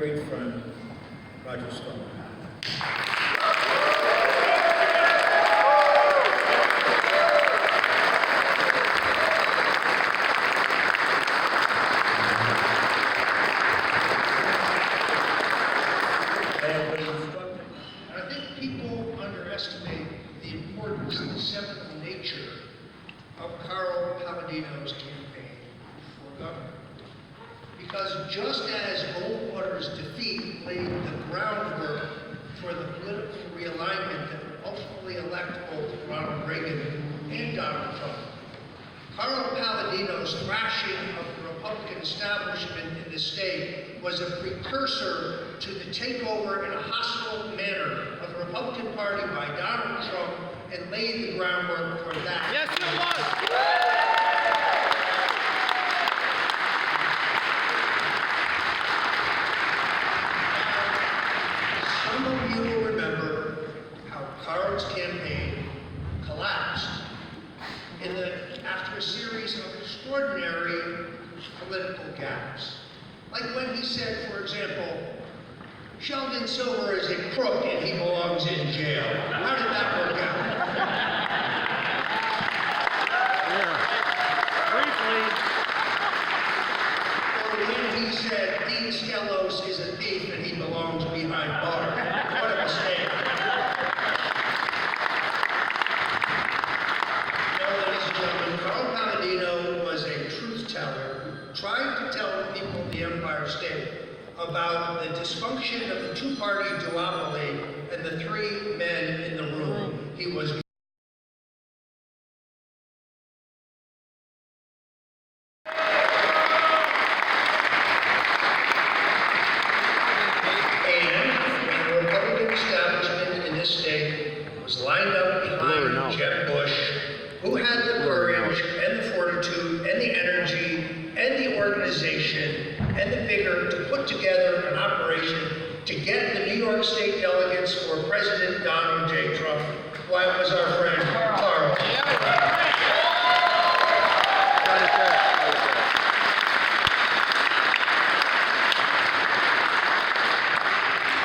great friend, Roger Stone. I think people underestimate the importance and the seminal nature of Carl Paladino's campaign for governor. Because just as Goldwater's defeat laid the groundwork for the political realignment that would ultimately elect both Ronald Reagan and Donald Trump, Carl Paladino's thrashing of the Republican establishment in the state was a precursor to the takeover in a hostile manner of the Republican Party by Donald Trump and laid the groundwork for that. Yes, it was! Some of you will remember how Carl's campaign collapsed after a series of extraordinary political gaps. Like when he said, for example, Sheldon Silver is a crook and he belongs in jail. How did that work out? Or when he said Dean Skelos is a thief and he belongs behind bars. What a mistake. Ladies and gentlemen, Carl Paladino was a truth teller trying to tell the people of the Empire State about the dysfunction of the two-party duopoly and the three men in the room. He was lined up behind Jeb Bush, who had the courage and the fortitude and the energy and the organization and the vigor to put together an operation to get the New York State delegates for President Donald J. Trump. Why, it was our friend Carl.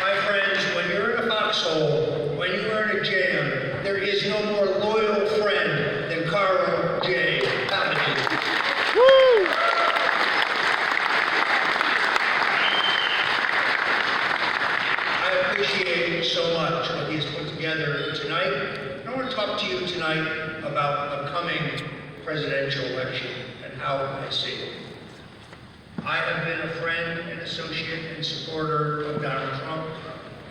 My friends, when you're in a foxhole, when you are in a jam, there is no more loyal friend than Carl J. Paladino. Woo! I appreciate so much what he's put together tonight. And I want to talk to you tonight about the coming presidential election and how I see it. I have been a friend and associate and supporter of Donald Trump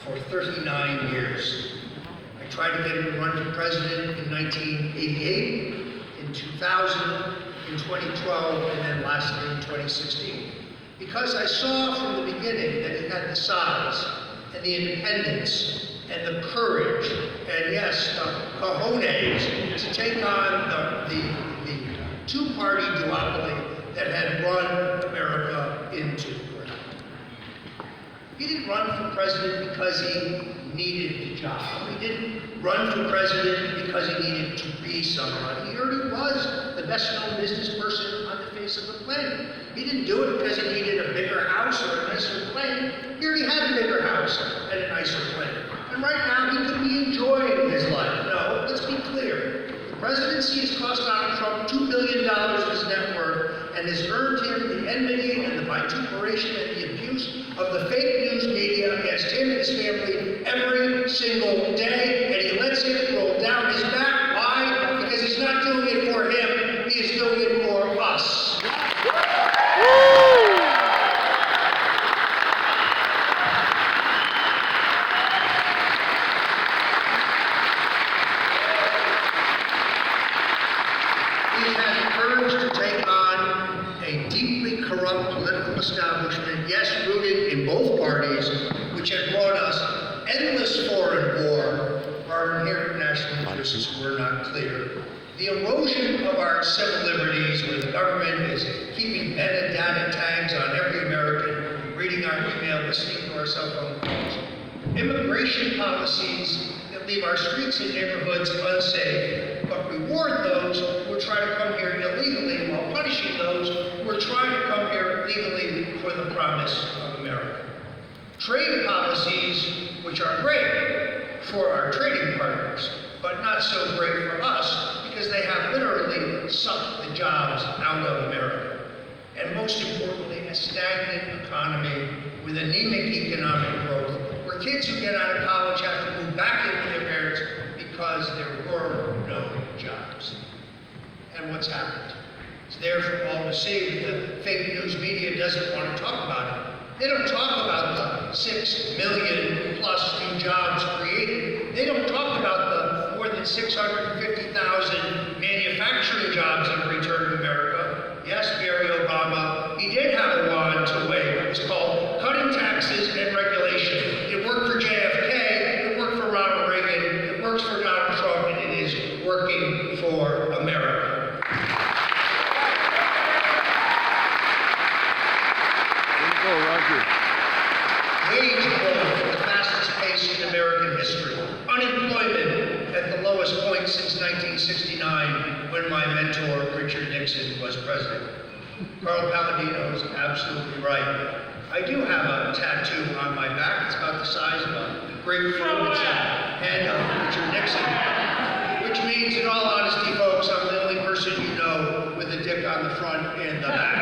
for 39 years. I tried to get him to run for president in 1988, in 2000, in 2012, and then lastly in 2016. Because I saw from the beginning that he had the size and the independence and the courage and yes, the cojones to take on the two-party duopoly that had run America into the ground. He didn't run for president because he needed the job. He didn't run for president because he needed to be somebody. He already was the best-known business person on the face of the planet. He didn't do it because he needed a bigger house or a nicer plane. He already had a bigger house and a nicer plane. And right now, he could be enjoying his life. No, let's be clear. The presidency has cost Donald Trump $2 billion of his net worth and has earned him the enmity and the vituperation and the abuse of the fake news media against him and his family every single day, and he lets it roll down his back. Why? Because he's not doing it for him, he is doing it for us. He has the courage to take on a deeply corrupt political establishment, yes, rooted in both parties, which had brought us endless foreign war. Our inherent national interests were not clear. The erosion of our civil liberties, where the government is keeping metadata tags on every American, reading our email, listening to our cell phone calls. Immigration policies that leave our streets and neighborhoods unsafe, but reward those who try to come here illegally while punishing those who are trying to come here legally for the promise of America. policies which are great for our trading partners, but not so great for us because they have literally sucked the jobs out of America. And most importantly, a stagnant economy with anemic economic growth, where kids who get out of college have to move back in with their parents because there were no jobs. And what's happened? It's there for all to see, but the fake news media doesn't want to talk about it. They don't talk about the 6 million plus new jobs created. They don't talk about the more than 650,000 manufacturing jobs that returned to America. Yes, Barry Obama, he did have a wand to wave. It was called cutting taxes and regulation. It worked for JFK, it worked for Ronald Reagan, it works for Donald Trump, and it is working for America. Wage growth at the fastest pace in American history. Unemployment at the lowest point since 1969, when my mentor, Richard Nixon, was president. Carl Palladino is absolutely right. I do have a tattoo on my back. It's about the size of a grapefruit. It's a hand of Richard Nixon, which means, in all honesty, folks, I'm the only person you know with a dick on the front and the back.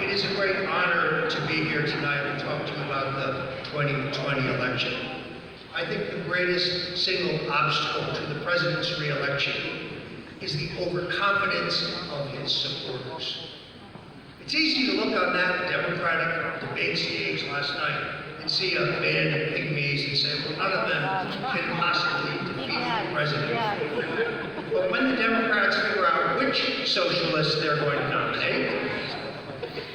It is a great honor to be here tonight and talk to you about the 2020 election. I think the greatest single obstacle to the president's re-election is the overconfidence of his supporters. It's easy to look on that Democratic debate stage last night and see a band of pygmies and say, well, none of them can possibly defeat the president. But when the Democrats figure out which socialists they're going to nominate,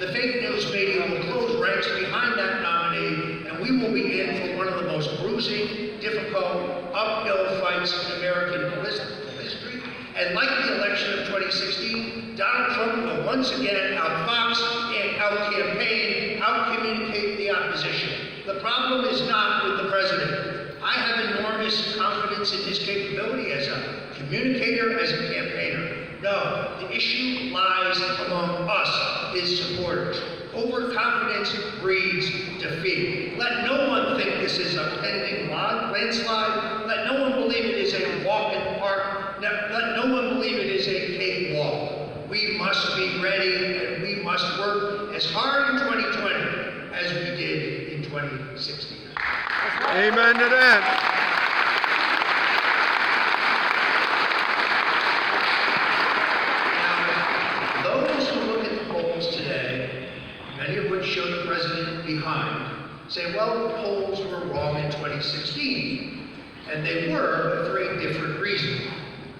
the fake news media will close ranks behind that nominee, and we will be in for one of the most bruising, difficult, uphill fights in American political history. And like the election of 2016, Donald Trump will once again outfox and out-campaign, out-communicate the opposition. The problem is not with the president. I have enormous confidence in his capability as a communicator, as a campaigner. No, the issue lies among us, his supporters. Overconfidence breeds defeat. Let no one think this is a pending landslide. Let no one believe it is a walk in the park. Let no one believe it is a cakewalk. We must be ready, and we must work as hard in 2020 as we did in 2016. Amen to that. Many of which show the president behind, say, well, the polls were wrong in 2016. And they were for a different reason.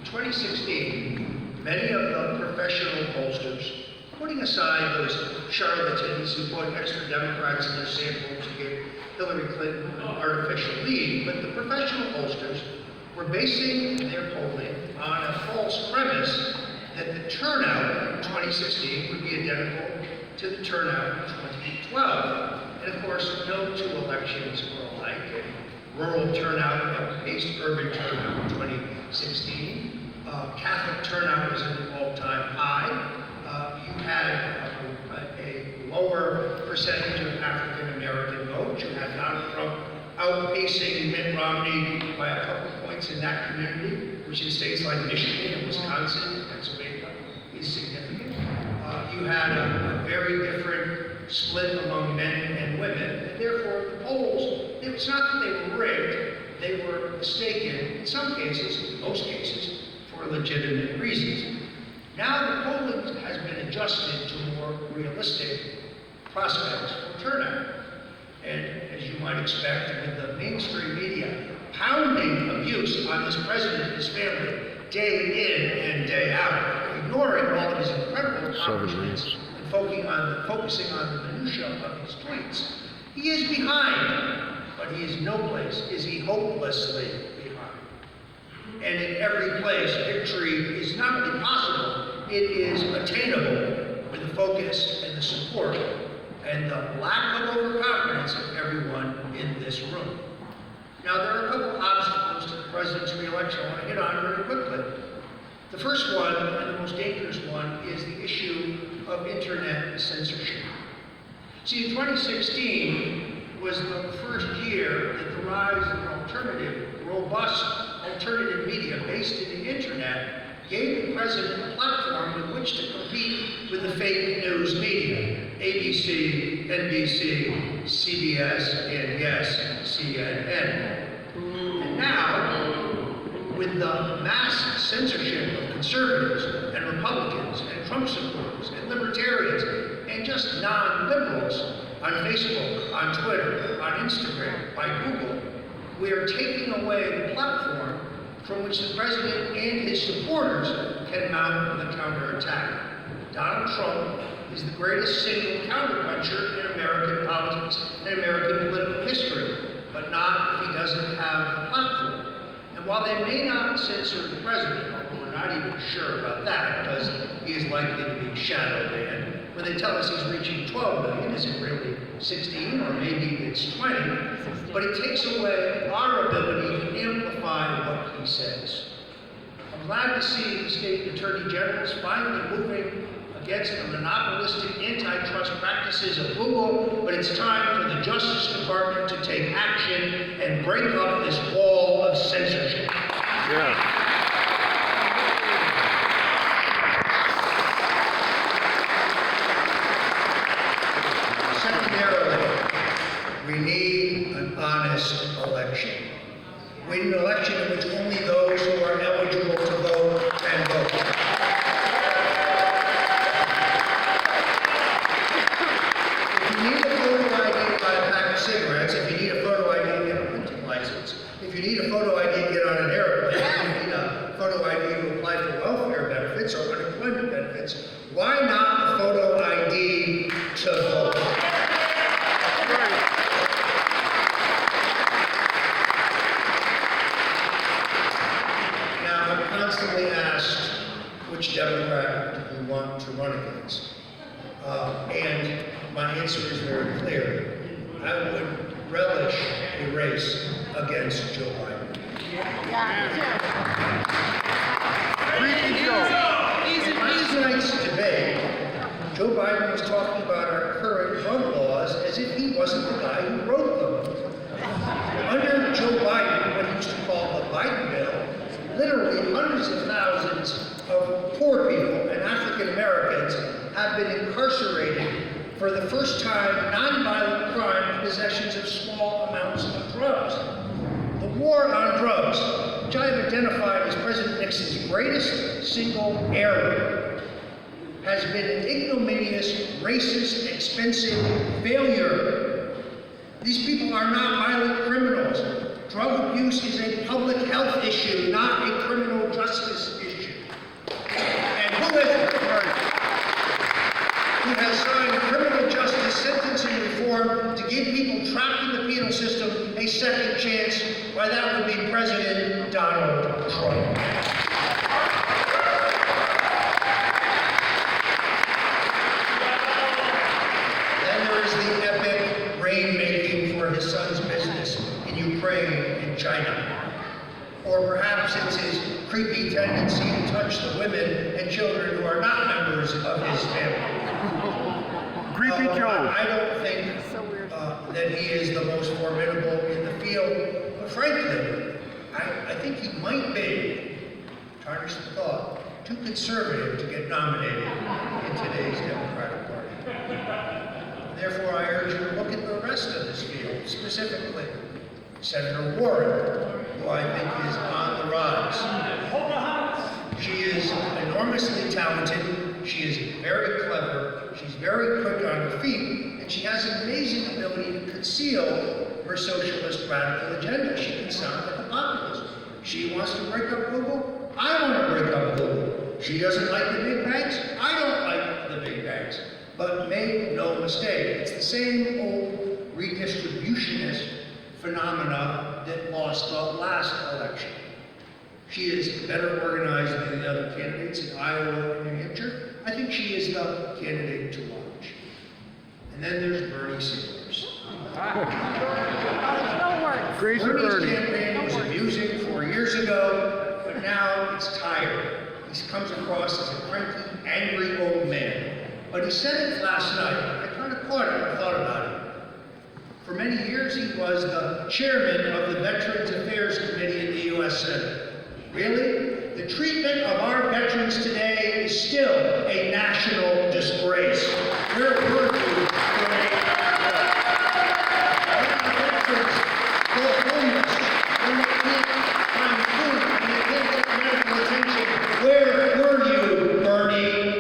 In 2016, many of the professional pollsters, putting aside those charlatans who put extra Democrats in their samples to give Hillary Clinton an artificial lead, but the professional pollsters were basing their polling on a false premise that the turnout in 2016 would be identical to the turnout in 2012. And of course, no two elections were alike. Rural turnout outpaced urban turnout in 2016. Catholic turnout was at an all-time high. You had a lower percentage of African-American vote. You had Donald Trump outpacing Mitt Romney by a couple points in that community, which in states like Michigan and Wisconsin and Pennsylvania is significant. You had a very different split among men and women, and therefore the polls, it's not that they were rigged, they were mistaken in some cases, in most cases, for legitimate reasons. Now the polling has been adjusted to more realistic prospects for turnout. And as you might expect, with the mainstream media pounding abuse on this president and his family day in and day out, ignoring all of his incredible accomplishments and focusing on the minutiae of his tweets, he is behind, but he is no place is he hopelessly behind. And in every place, victory is not only possible, it is attainable with the focus and the support and the lack of overconfidence of everyone in this room. Now, there are a couple obstacles to the president's re-election I want to hit on very quickly. The first one, and the most dangerous one, is the issue of internet censorship. See, in 2016 was the first year that the rise of robust alternative media based in the internet gave the president a platform with which to compete with the fake news media, ABC, NBC, CBS, and yes, CNN. And now, with the mass censorship of conservatives and Republicans and Trump supporters and libertarians and just non-liberals on Facebook, on Twitter, on Instagram, by Google, we are taking away the platform from which the president and his supporters can mount the counterattack. Donald Trump is the greatest single counterpuncher in American politics and American political history, but not if he doesn't have a platform. And while they may not censor the president, although we're not even sure about that because he is likely to be shadow banned, when they tell us he's reaching 12 million, is it really 16 or maybe it's 20? But it takes away our ability to amplify what he says. I'm glad to see the state attorney generals finally moving against the monopolistic antitrust practices of Google, but it's time for the Justice Department to take action and break up this wall of censorship. Yeah. We need an honest election. We need an election in which only those who are eligible to vote can vote. If you need a photo ID to buy a pack of cigarettes, if you need a photo ID to get a hunting license, if you need a photo ID to get on an airplane, if you need a photo ID to apply for welfare benefits or unemployment benefits, why not a photo ID to vote? Constantly asked which Democrat we want to run against. And my answer is very clear. I would relish a race against Joe Biden. In last night's debate, Joe Biden was talking about our current drug laws as if he wasn't the guy who wrote them. Under Joe Biden, what he used to call the Biden bill, literally hundreds of thousands of poor people and African Americans have been incarcerated for the first time nonviolent crime possessions of small amounts of drugs. The war on drugs, which I have identified as President Nixon's greatest single error, has been an ignominious, racist, expensive failure. These people are not violent criminals. Drug abuse is a public health issue, not a criminal justice issue. And who has signed criminal justice sentencing reform to give people trapped in the penal system a second chance? Why, that would be President Donald Trump. Then there is the epic rainmaking for his son's business in Ukraine and China. Or perhaps it's his creepy tendency to touch the women and children who are not members of his family. Creepy Joe. I don't think that he is the most formidable in the field, but frankly, I think he might be, tarnish the thought, too conservative to get nominated in today's Democratic Party. Therefore, I urge you to look at the rest of this field, specifically Senator Warren, who I think is on the rise. She is enormously talented, she is very clever, she's very quick on her feet, and she has an amazing ability to conceal her socialist radical agenda. She can sound like a populist. She wants to break up Google. I want to break up Google. She doesn't like the big banks. I don't like the big banks. But make no mistake, it's the same old redistributionist phenomena that lost the last election. She is better organized than the other candidates in Iowa and New Hampshire. I think she is the candidate to watch. And then there's Bernie Sanders. Crazy Bernie's Bernie. campaign was amusing 4 years ago, but now it's tired. He comes across as a cranky, angry old man. But he said it last night. I kind of caught it. I thought about it. For many years, he was the chairman of the Veterans Affairs Committee in the U.S. Senate. Really? The treatment of our veterans today is still a national disgrace. We're to donate. Veterans go homeless when they can't find food, when they can't get medical attention. Where were you, Bernie?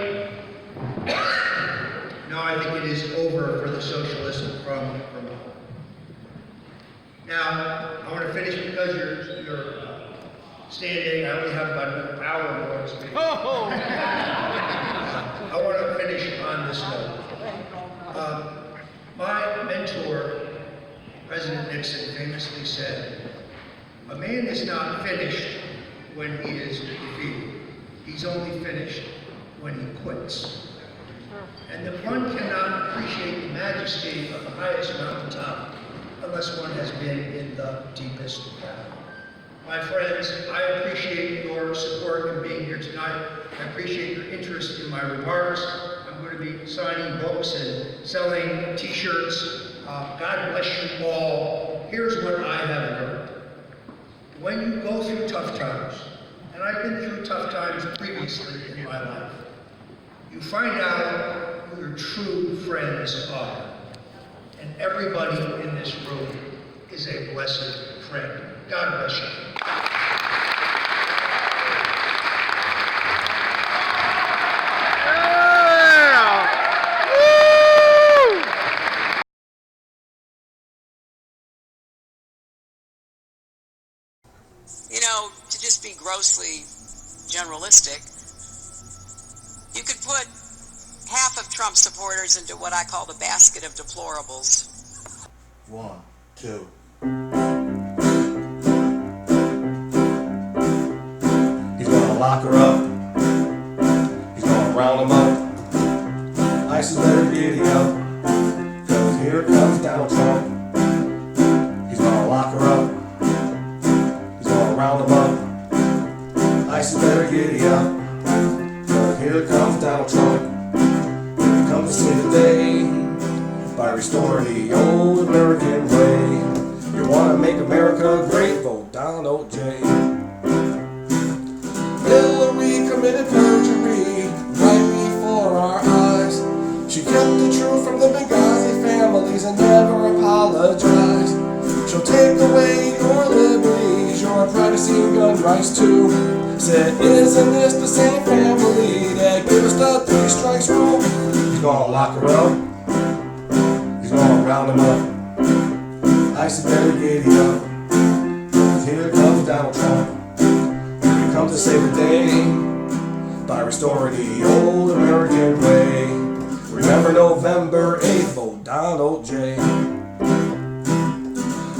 No, I think it is over for the socialism from Now, I want to finish because you're standing. I only have about an hour more to speak. Oh! I want to finish on this note. My mentor, President Nixon, famously said, "A man is not finished when he is defeated. He's only finished when he quits." And that one cannot appreciate the majesty of the highest mountaintop unless one has been in the deepest valley. My friends, I appreciate your support in being here tonight. I appreciate your interest in my remarks. I'm going to be signing books and selling t-shirts. God bless you all. Here's what I have learned. When you go through tough times, and I've been through tough times previously in my life, you find out who your true friends are. And everybody in this room is a blessed friend. God bless you. You know, to just be grossly generalistic, you could put half of Trump supporters into what I call the basket of deplorables. 1, 2. He's gonna lock her up. He's gonna round him up. ISIS better giddy up, 'cause here comes Donald Trump. He's gonna lock her up. He's gonna round him up. ISIS better giddy up, 'cause here comes Donald Trump. Here comes to save the day by restoring the old American way. You wanna make America great? Vote Donald J. Hillary committed perjury right before our eyes. She kept the truth from the Benghazi families and never apologized. She'll take away your liberties, your privacy and gun rights too. Said, isn't this the same family that gave us the 3 strikes rule? He's gonna lock her up. He's gonna round him up. ISIS better giddy up, 'cause here comes Donald Trump. Here he comes to save the day by restoring the old American way. Remember November 8th, vote Donald J.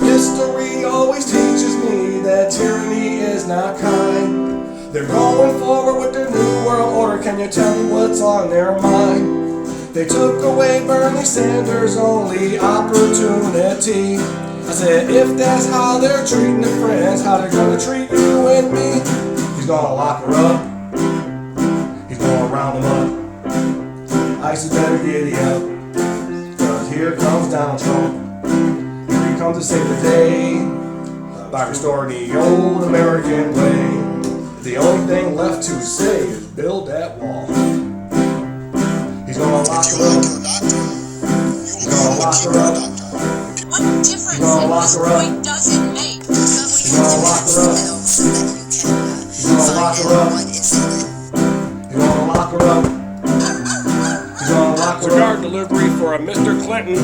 History always teaches me that tyranny is not kind. They're going forward with their new world order. Can you tell me what's on their mind? They took away Bernie Sanders' only opportunity. I said, if that's how they're treating their friends, how they're gonna treat you and me? He's gonna lock her up. He's gonna round them up. ISIS better giddy up, 'cause here comes Donald Trump. Here he comes to save the day by restoring the old American way. The only thing left to say is build that wall. He's gonna lock her up. He's gonna lock her up. What difference at this point does it make? He's gonna lock her up. He's gonna lock her up. He's gonna lock her up. He's gonna lock her up. Cigar delivery for a Mr. Clinton.